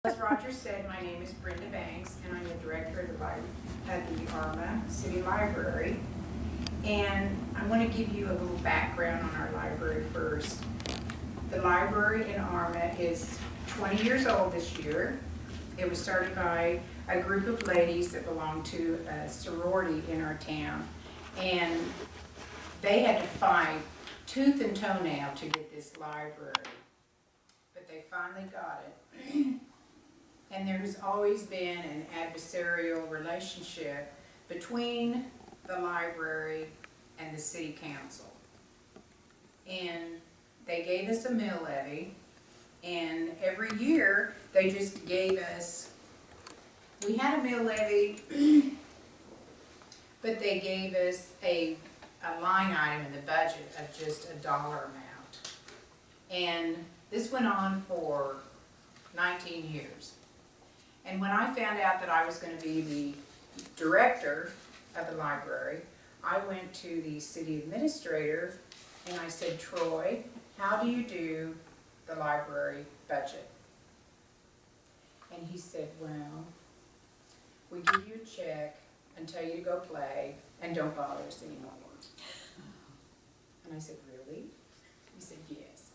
As Roger said, my name is Brenda Banks, and I'm the director of the Arma City Library. And I want to give you a little background on our library first. The library in Arma is 20 years old this year. It was started by a group of ladies that belonged to a sorority in our town. And they had to fight tooth and toenail to get this library. But they finally got it. And there's always been an adversarial relationship between the library and the city council. And they gave us a mill levy, and every year they just gave us, we had a mill levy, but they gave us a line item in the budget of just $1 amount. And this went on for 19 years. And when I found out that I was going to be the director of the library, I went to the city administrator and I said, Troy, how do you do the library budget? And he said, well, we give you a check and tell you to go play and don't bother us anymore. And I said, really? He said, yes.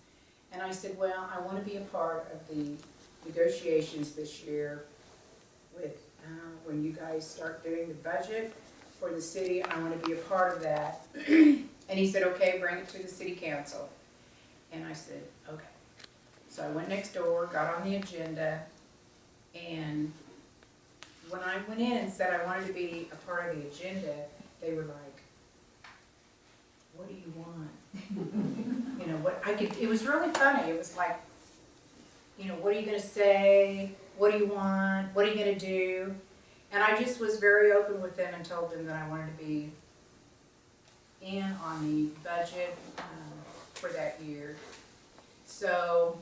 And I said, well, I want to be a part of the negotiations this year with when you guys start doing the budget for the city. I want to be a part of that. And he said, okay, bring it to the city council. And I said, okay. So I went next door, got on the agenda, and when I went in and said I wanted to be a part of the agenda, they were like, what do you want? You know, what I could, it was really funny. It was like, you know, what are you going to say? What do you want? What are you going to do? And I just was very open with them and told them that I wanted to be in on the budget for that year. So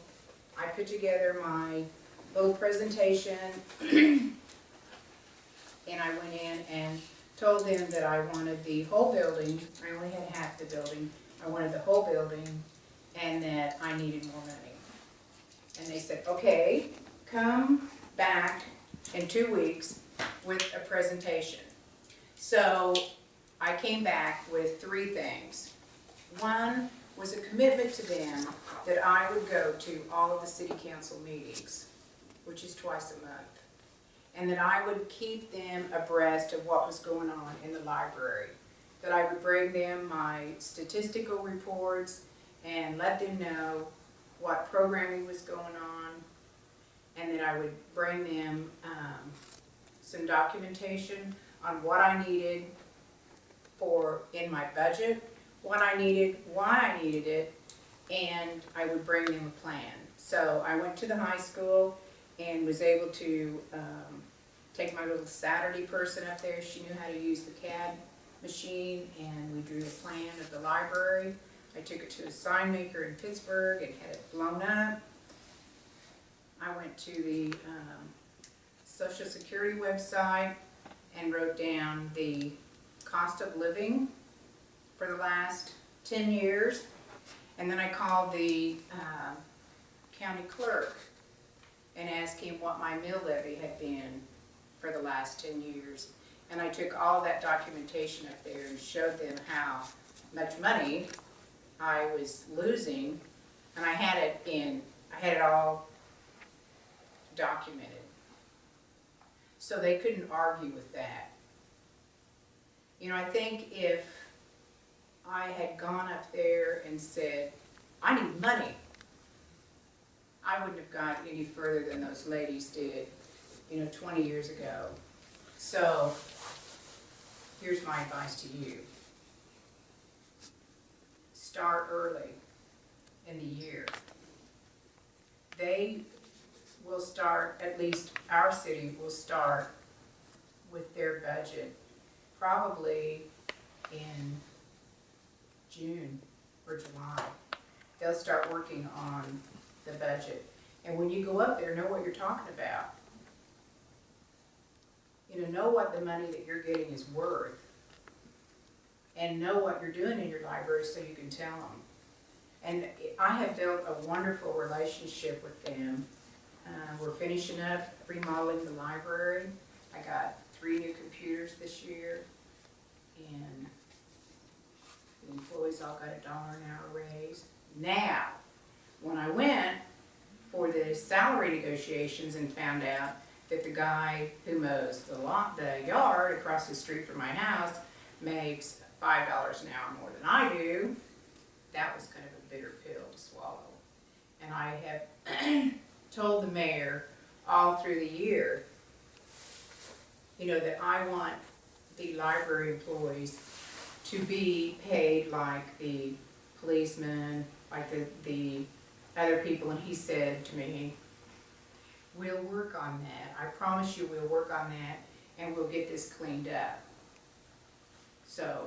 I put together my little presentation and I went in and told them that I wanted the whole building. I only had half the building. I wanted the whole building and that I needed more money. And they said, okay, come back in 2 weeks with a presentation. So I came back with 3 things. One was a commitment to them that I would go to all of the city council meetings, which is twice a month, and that I would keep them abreast of what was going on in the library, that I would bring them my statistical reports and let them know what programming was going on, and that I would bring them some documentation on what I needed for in my budget, what I needed, why I needed it, and I would bring them a plan. So I went to the high school and was able to take my little Saturday person up there. She knew how to use the CAD machine, and we drew a plan of the library. I took it to a sign maker in Pittsburgh and had it blown up. I went to the Social Security website and wrote down the cost of living for the last 10 years. And then I called the county clerk and asked him what my mill levy had been for the last 10 years. And I took all that documentation up there and showed them how much money I was losing, and I had it all documented. So they couldn't argue with that. You know, I think if I had gone up there and said, I need money, I wouldn't have got any further than those ladies did, 20 years ago. So here's my advice to you. Start early in the year. They will start, at least our city will start with their budget probably in June or July. They'll start working on the budget. And when you go up there, know what you're talking about. Know what the money that you're getting is worth. And know what you're doing in your library so you can tell them. And I have built a wonderful relationship with them. We're finishing up remodeling the library. I got 3 new computers this year, and the employees all got $1 an hour raise. Now, when I went for the salary negotiations and found out that the guy who mows the yard across the street from my house makes $5 an hour more than I do, that was kind of a bitter pill to swallow. And I have told the mayor all through the year, you know, that I want the library employees to be paid like the policemen, like the other people, and he said to me, we'll work on that. I promise you we'll work on that, and we'll get this cleaned up. So,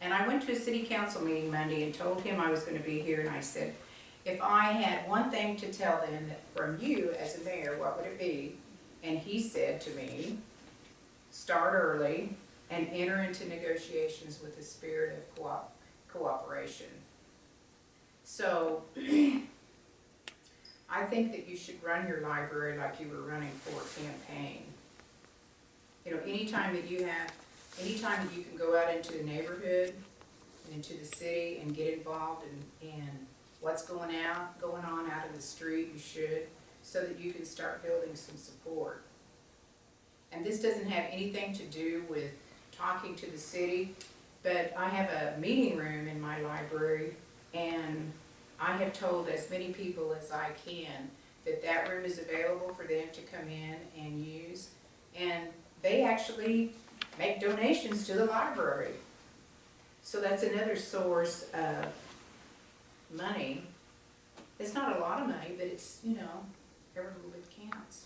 and I went to a city council meeting Monday and told him I was going to be here, and I said, if I had one thing to tell them from you as a mayor, what would it be? And he said to me, start early and enter into negotiations with the spirit of cooperation. So, I think that you should run your library like you were running for a campaign. You know, anytime that you can go out into the neighborhood and into the city and get involved in what's going on out in the street, you should, so that you can start building some support. And this doesn't have anything to do with talking to the city, but I have a meeting room in my library, and I have told as many people as I can that that room is available for them to come in and use, and they actually make donations to the library. So that's another source of money. It's not a lot of money, but it's, you know, every little bit counts.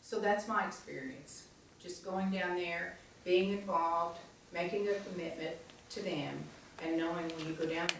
So that's my experience. Just going down there, being involved, making a commitment to them, and knowing when you go down there,